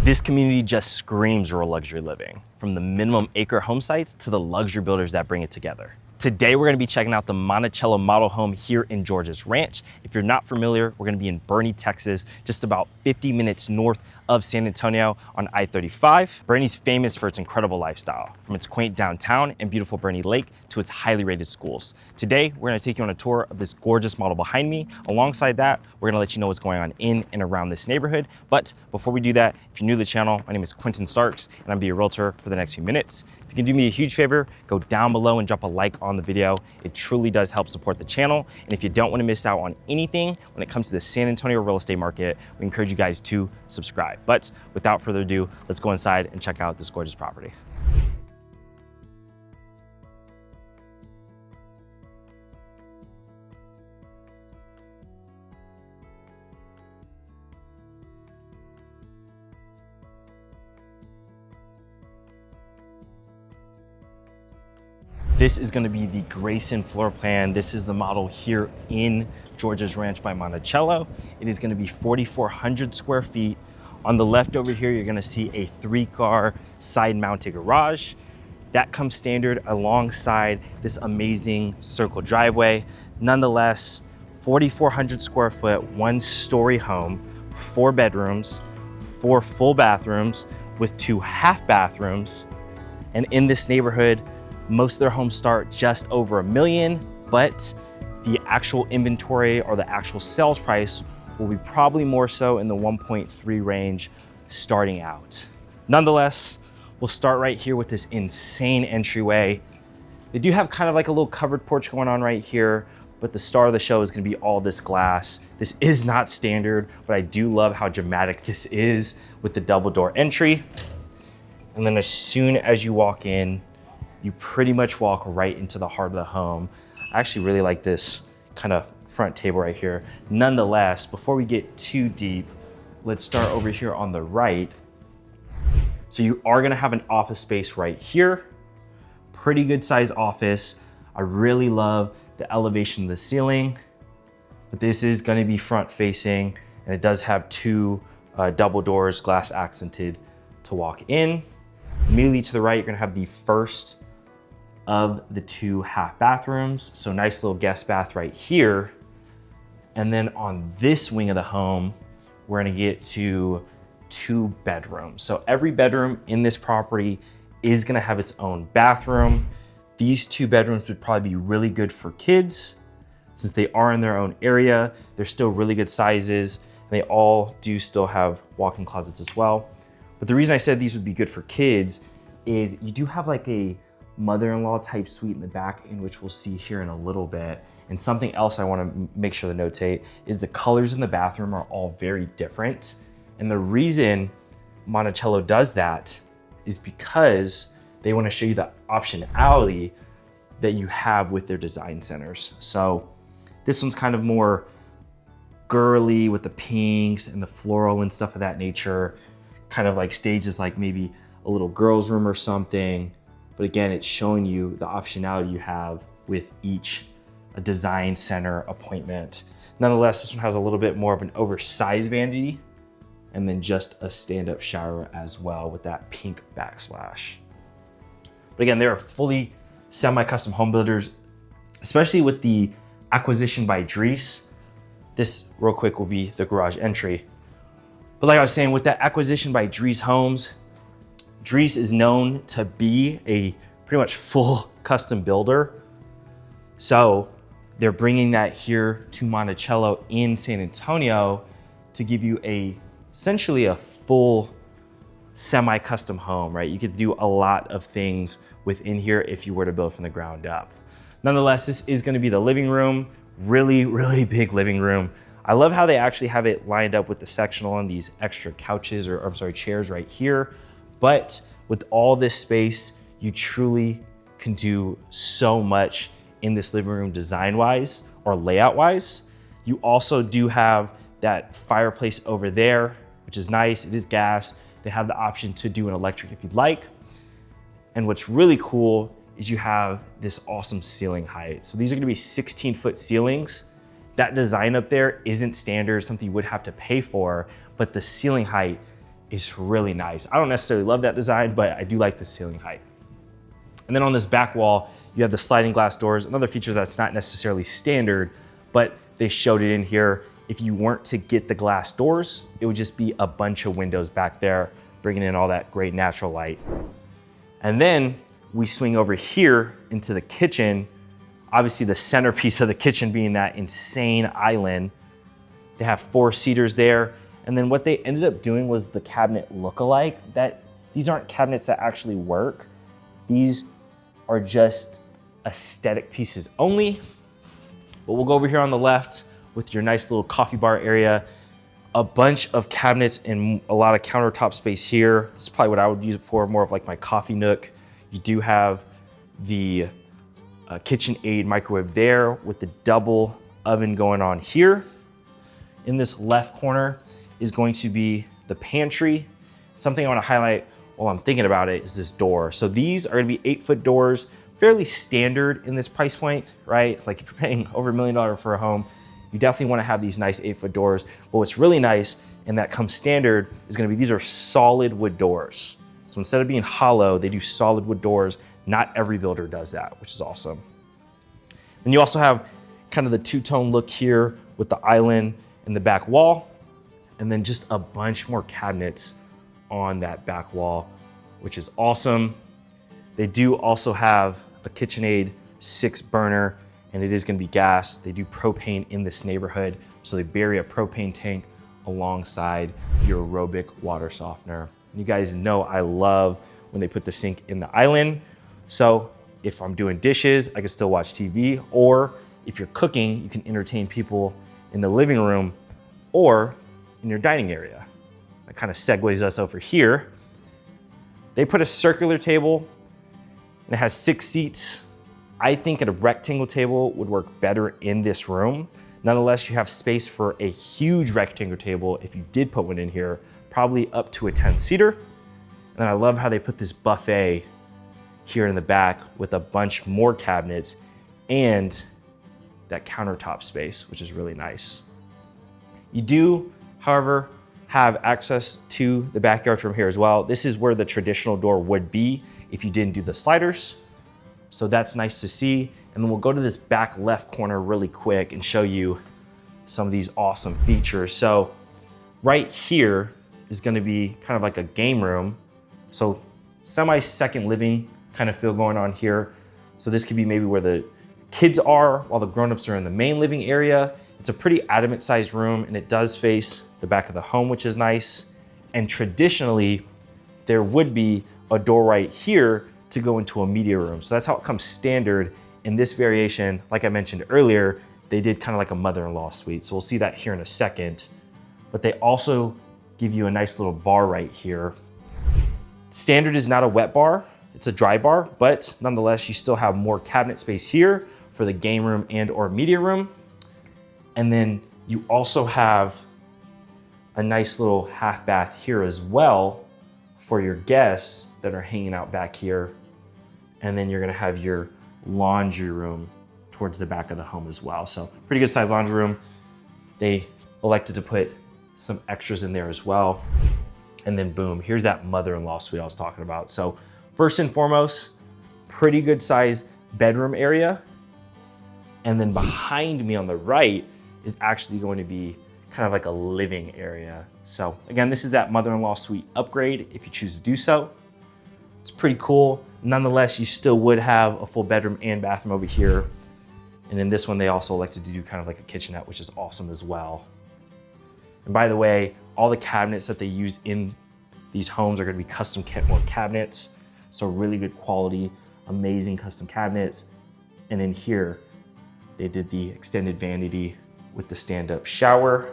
This community just screams rural luxury living, from the minimum acre home sites to the luxury builders that bring it together. Today, we're gonna be checking out the Monticello model home here in George's Ranch. If you're not familiar, we're gonna be in Boerne, Texas, just about 50 minutes north of San Antonio on I-35. Boerne's famous for its incredible lifestyle, from its quaint downtown and beautiful Boerne Lake to its highly rated schools. Today, we're gonna take you on a tour of this gorgeous model behind me. Alongside that, we're gonna let you know what's going on in and around this neighborhood. But before we do that, if you're new to the channel, my name is Quentin Starks, and I'm be your realtor for the next few minutes. If you can do me a huge favor, go down below and drop a like on the video. It truly does help support the channel. And if you don't want to miss out on anything when it comes to the San Antonio real estate market, we encourage you guys to subscribe. But without further ado, let's go inside and check out this gorgeous property. This is gonna be the Grayson floor plan. This is the model here in George's Ranch by Monticello. It is gonna be 4,400 square feet. On the left over here, you're gonna see a 3-car side-mounted garage. That comes standard alongside this amazing circle driveway. Nonetheless, 4,400 square foot, 1-story home, 4 bedrooms, 4 full bathrooms with 2 half bathrooms. And in this neighborhood, most of their homes start just over $1 million, but the actual inventory or the actual sales price will be probably more so in the 1.3 range starting out. Nonetheless, we'll start right here with this insane entryway. They do have kind of like a little covered porch going on right here, but the star of the show is gonna be all this glass. This is not standard, but I do love how dramatic this is with the double door entry. And then as soon as you walk in, you pretty much walk right into the heart of the home. I actually really like this kind of front table right here. Nonetheless, before we get too deep, let's start over here on the right. So you are gonna have an office space right here. Pretty good size office. I really love the elevation of the ceiling, but this is gonna be front facing, and it does have 2 double doors, glass accented, to walk in. Immediately to the right, you're gonna have the first of the 2 half bathrooms. So nice little guest bath right here. And then on this wing of the home, we're gonna get to 2 bedrooms. So every bedroom in this property is gonna have its own bathroom. These 2 bedrooms would probably be really good for kids since they are in their own area. They're still really good sizes, and they all do still have walk-in closets as well. But the reason I said these would be good for kids is you do have like a mother-in-law type suite in the back, in which we'll see here in a little bit. And something else I wanna make sure to notate is the colors in the bathroom are all very different. And the reason Monticello does that is because they wanna show you the optionality that you have with their design centers. So this one's kind of more girly with the pinks and the floral and stuff of that nature, kind of like stages like maybe a little girl's room or something. But again, it's showing you the optionality you have with each design center appointment. Nonetheless, this one has a little bit more of an oversized vanity, and then just a stand-up shower as well with that pink backsplash. But again, they're fully semi-custom home builders, especially with the acquisition by Dries. This real quick will be the garage entry. But like I was saying, with that acquisition by Dries Homes, Dries is known to be a pretty much full custom builder. So they're bringing that here to Monticello in San Antonio to give you essentially a full semi-custom home, right? You could do a lot of things within here if you were to build from the ground up. Nonetheless, this is gonna be the living room, really, really big living room. I love how they actually have it lined up with the sectional and these extra couches, or I'm sorry, chairs right here. But with all this space, you truly can do so much in this living room design-wise or layout-wise. You also do have that fireplace over there, which is nice. It is gas. They have the option to do an electric if you'd like. And what's really cool is you have this awesome ceiling height. So these are gonna be 16-foot ceilings. That design up there isn't standard, something you would have to pay for, but the ceiling height is really nice. I don't necessarily love that design, but I do like the ceiling height. And then on this back wall, you have the sliding glass doors, another feature that's not necessarily standard, but they showed it in here. If you weren't to get the glass doors, it would just be a bunch of windows back there, bringing in all that great natural light. And then we swing over here into the kitchen. Obviously the centerpiece of the kitchen being that insane island. They have 4 seaters there. And then what they ended up doing was the cabinet look-alike. These aren't cabinets that actually work. These are just aesthetic pieces only. But we'll go over here on the left with your nice little coffee bar area. A bunch of cabinets and a lot of countertop space here. This is probably what I would use it for, more of like my coffee nook. You do have the KitchenAid microwave there with the double oven going on here. In this left corner is going to be the pantry. Something I want to highlight while I'm thinking about it is this door. So these are going to be 8-foot doors, fairly standard in this price point, right? Like if you're paying over $1 million for a home, you definitely want to have these nice 8-foot doors. But what's really nice, and that comes standard, is going to be these are solid wood doors. So instead of being hollow, they do solid wood doors. Not every builder does that, which is awesome. And you also have kind of the two-tone look here with the island and the back wall, and then just a bunch more cabinets on that back wall, which is awesome. They do also have a KitchenAid 6 burner, and it is gonna be gas. They do propane in this neighborhood, so they bury a propane tank alongside your aerobic water softener. And you guys know I love when they put the sink in the island. So if I'm doing dishes, I can still watch TV, or if you're cooking, you can entertain people in the living room or in your dining area. That kind of segues us over here. They put a circular table and it has 6 seats. I think a rectangle table would work better in this room. Nonetheless, you have space for a huge rectangle table if you did put one in here, probably up to a 10-seater. And I love how they put this buffet here in the back with a bunch more cabinets and that countertop space, which is really nice. You do, however, have access to the backyard from here as well. This is where the traditional door would be if you didn't do the sliders. So that's nice to see. And then we'll go to this back left corner really quick and show you some of these awesome features. So right here is gonna be kind of like a game room. So semi-second living kind of feel going on here. So this could be maybe where the kids are while the grown-ups are in the main living area. It's a pretty adamant sized room, and it does face the back of the home, which is nice. And traditionally, there would be a door right here to go into a media room. So that's how it comes standard. In this variation, like I mentioned earlier, they did kind of like a mother-in-law suite. So we'll see that here in a second. But they also give you a nice little bar right here. Standard is not a wet bar, it's a dry bar, but nonetheless, you still have more cabinet space here for the game room and or media room. And then you also have a nice little half bath here as well for your guests that are hanging out back here. And then you're gonna have your laundry room towards the back of the home as well. So pretty good sized laundry room. They elected to put some extras in there as well. And then boom, here's that mother-in-law suite I was talking about. So first and foremost, pretty good size bedroom area. And then behind me on the right is actually going to be kind of like a living area. So again, this is that mother-in-law suite upgrade if you choose to do so. It's pretty cool. Nonetheless, you still would have a full bedroom and bathroom over here. And in this one, they also elected to do kind of like a kitchenette, which is awesome as well. And by the way, all the cabinets that they use in these homes are gonna be custom Kentmore cabinets. So really good quality, amazing custom cabinets. And in here, they did the extended vanity with the stand-up shower.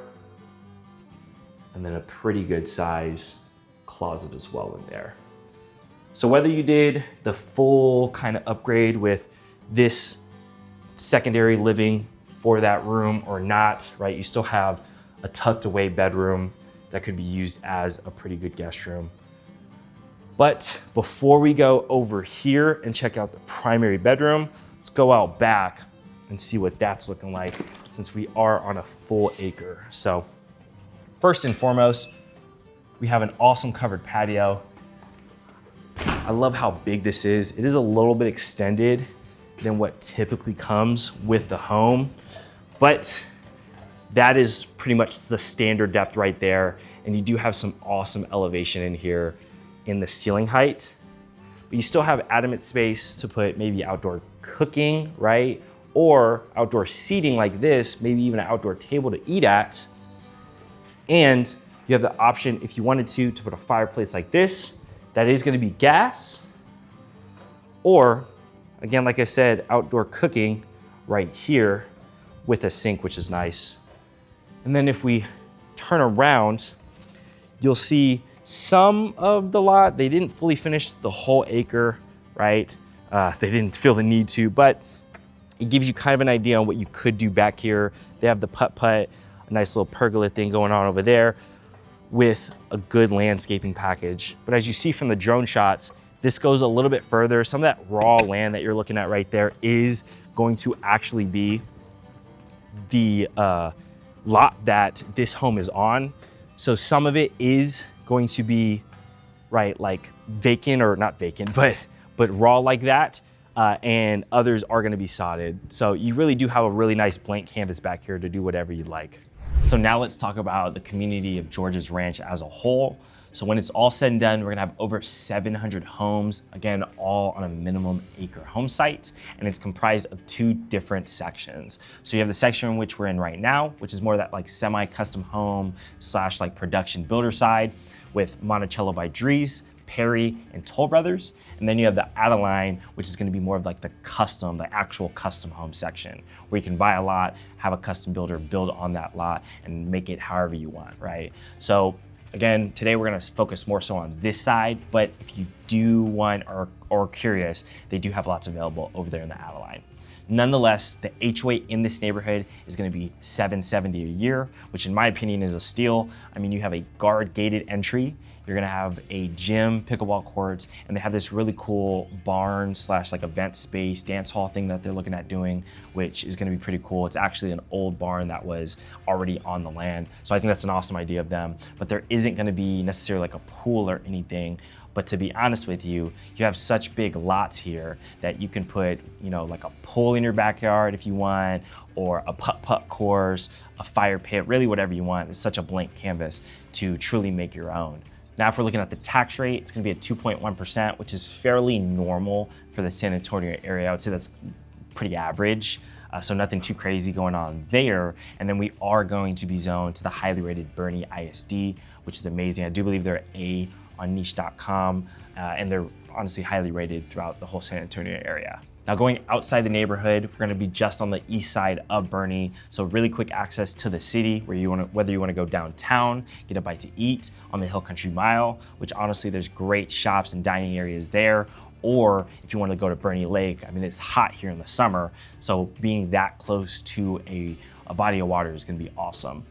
And then a pretty good size closet as well in there. So whether you did the full kind of upgrade with this secondary living for that room or not, right? You still have a tucked away bedroom that could be used as a pretty good guest room. But before we go over here and check out the primary bedroom, let's go out back and see what that's looking like since we are on a full acre. So first and foremost, we We have an awesome covered patio. I love how big this is. It is a little bit extended than what typically comes with the home, but that is pretty much the standard depth right there. And you do have some awesome elevation in here in the ceiling height, but you still have adamant space to put maybe outdoor cooking, right? Or outdoor seating like this, maybe even an outdoor table to eat at. And you have the option, if you wanted to put a fireplace like this, that is gonna be gas, or again, like I said, outdoor cooking right here with a sink, which is nice. And then if we turn around, you'll see some of the lot. They didn't fully finish the whole acre, right? They didn't feel the need to, but it gives you kind of an idea on what you could do back here. They have the putt-putt, a nice little pergola thing going on over there with a good landscaping package. But as you see from the drone shots, this goes a little bit further. Some of that raw land that you're looking at right there is going to actually be the lot that this home is on. So some of it is going to be, right, like vacant, or not vacant, but raw like that. And others are gonna be sodded. So you really do have a really nice blank canvas back here to do whatever you'd like. So now let's talk about the community of George's Ranch as a whole. So when it's all said and done, we're gonna have over 700 homes, again, all on a minimum acre home site, and it's comprised of 2 different sections. So you have the section in which we're in right now, which is more that like semi-custom home / like production builder side with Monticello by Dries, Perry, and Toll Brothers. And then you have the Adeline, which is gonna be more of like the actual custom home section, where you can buy a lot, have a custom builder build on that lot, and make it however you want, right? So again, today we're gonna focus more so on this side, but if you do want or curious, they do have lots available over there in the Adeline. Nonetheless, the HOA in this neighborhood is gonna be $770 a year, which in my opinion is a steal. I mean, you have a guard gated entry, you're gonna have a gym, pickleball courts, and they have this really cool barn / like event space, dance hall thing that they're looking at doing, which is gonna be pretty cool. It's actually an old barn that was already on the land. So I think that's an awesome idea of them, but there isn't gonna be necessarily like a pool or anything. But to be honest with you, you have such big lots here that you can put, you know, like a pool in your backyard if you want, or a putt-putt course, a fire pit, really whatever you want. It's such a blank canvas to truly make your own. Now, if we're looking at the tax rate, it's gonna be at 2.1%, which is fairly normal for the San Antonio area. I would say that's pretty average. So nothing too crazy going on there. And then we are going to be zoned to the highly rated Boerne ISD, which is amazing. I do believe they're A on niche.com, and they're honestly highly rated throughout the whole San Antonio area. Now, going outside the neighborhood, we're gonna be just on the east side of Boerne, so really quick access to the city, whether you wanna go downtown, get a bite to eat on the Hill Country Mile, which honestly there's great shops and dining areas there, or if you wanna go to Boerne Lake, I mean, it's hot here in the summer, so being that close to a body of water is gonna be awesome.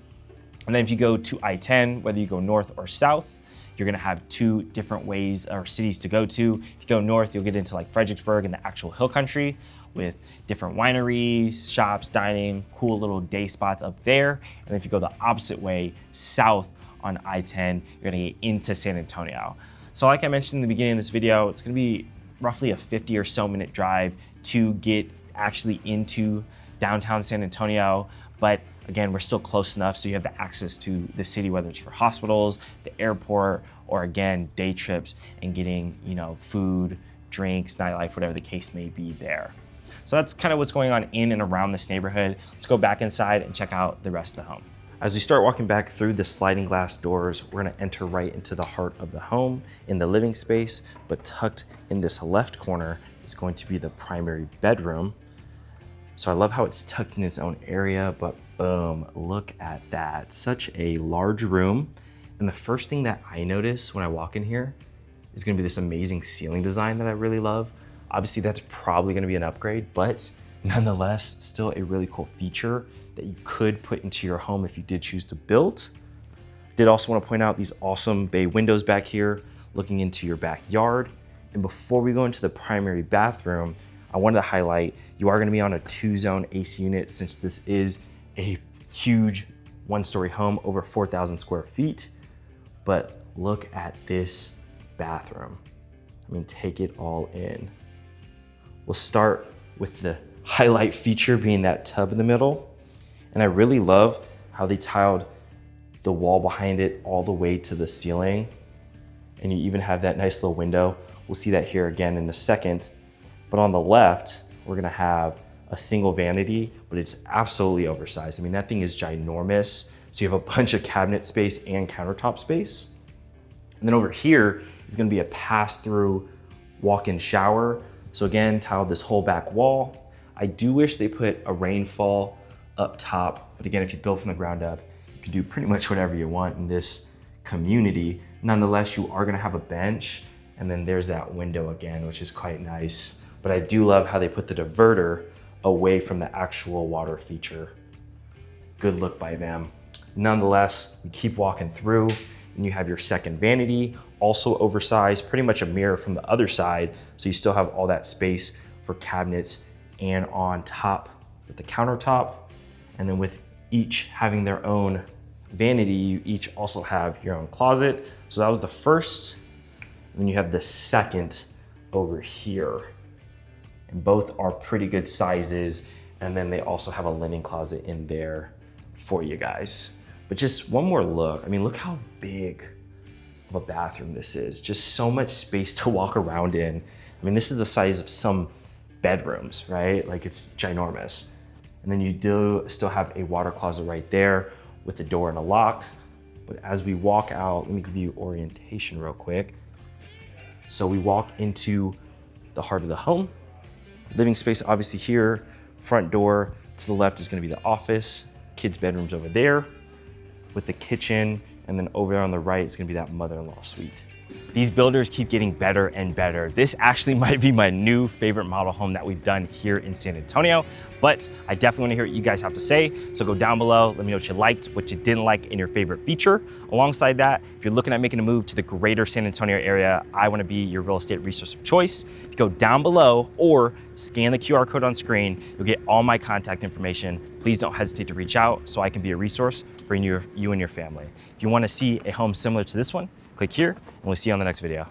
And then if you go to I-10, whether you go north or south, you're gonna have 2 different ways or cities to go to. If you go north, you'll get into like Fredericksburg and the actual Hill Country with different wineries, shops, dining, cool little day spots up there. And if you go the opposite way, south on I-10, you're gonna get into San Antonio. So like I mentioned in the beginning of this video, it's gonna be roughly a 50 or so minute drive to get actually into downtown San Antonio. But again, we're still close enough so you have the access to the city, whether it's for hospitals, the airport, or again, day trips and getting, you know, food, drinks, nightlife, whatever the case may be there. So that's kind of what's going on in and around this neighborhood. Let's go back inside and check out the rest of the home. As we start walking back through the sliding glass doors, we're gonna enter right into the heart of the home in the living space, but tucked in this left corner is going to be the primary bedroom. So I love how it's tucked in its own area, but boom, look at that. Such a large room. And the first thing that I notice when I walk in here is gonna be this amazing ceiling design that I really love. Obviously that's probably gonna be an upgrade, but nonetheless, still a really cool feature that you could put into your home if you did choose to build. I did also wanna point out these awesome bay windows back here, looking into your backyard. And before we go into the primary bathroom, I wanted to highlight, you are gonna be on a 2-zone AC unit since this is a huge 1-story home over 4,000 square feet. But look at this bathroom. I mean, take it all in. We'll start with the highlight feature being that tub in the middle. And I really love how they tiled the wall behind it all the way to the ceiling. And you even have that nice little window. We'll see that here again in a second. But on the left, we're gonna have a single vanity, but it's absolutely oversized. I mean, that thing is ginormous. So you have a bunch of cabinet space and countertop space. And then over here is gonna be a pass-through walk-in shower. So again, tiled this whole back wall. I do wish they put a rainfall up top, but again, if you build from the ground up, you can do pretty much whatever you want in this community. Nonetheless, you are gonna have a bench, and then there's that window again, which is quite nice. But I do love how they put the diverter away from the actual water feature. Good look by them. Nonetheless, we keep walking through, and you have your second vanity, also oversized, pretty much a mirror from the other side, so you still have all that space for cabinets, and on top with the countertop, and then with each having their own vanity, you each also have your own closet. So that was the first, and then you have the second over here. And both are pretty good sizes, and then they also have a linen closet in there for you guys. But just one more look. I mean, look how big of a bathroom this is. Just so much space to walk around in. I mean, this is the size of some bedrooms, right? Like, it's ginormous. And then you do still have a water closet right there with a door and a lock. But as we walk out, let me give you orientation real quick. So we walk into the heart of the home. Living space obviously here, front door to the left is gonna be the office, kids' bedrooms over there with the kitchen, and then over there on the right is gonna be that mother-in-law suite. These builders keep getting better and better. This actually might be my new favorite model home that we've done here in San Antonio, but I definitely wanna hear what you guys have to say. So go down below, let me know what you liked, what you didn't like, and your favorite feature. Alongside that, if you're looking at making a move to the greater San Antonio area, I wanna be your real estate resource of choice. If you go down below or scan the QR code on screen, you'll get all my contact information. Please don't hesitate to reach out so I can be a resource for you and your family. If you wanna see a home similar to this one, click here, and we'll see you on the next video.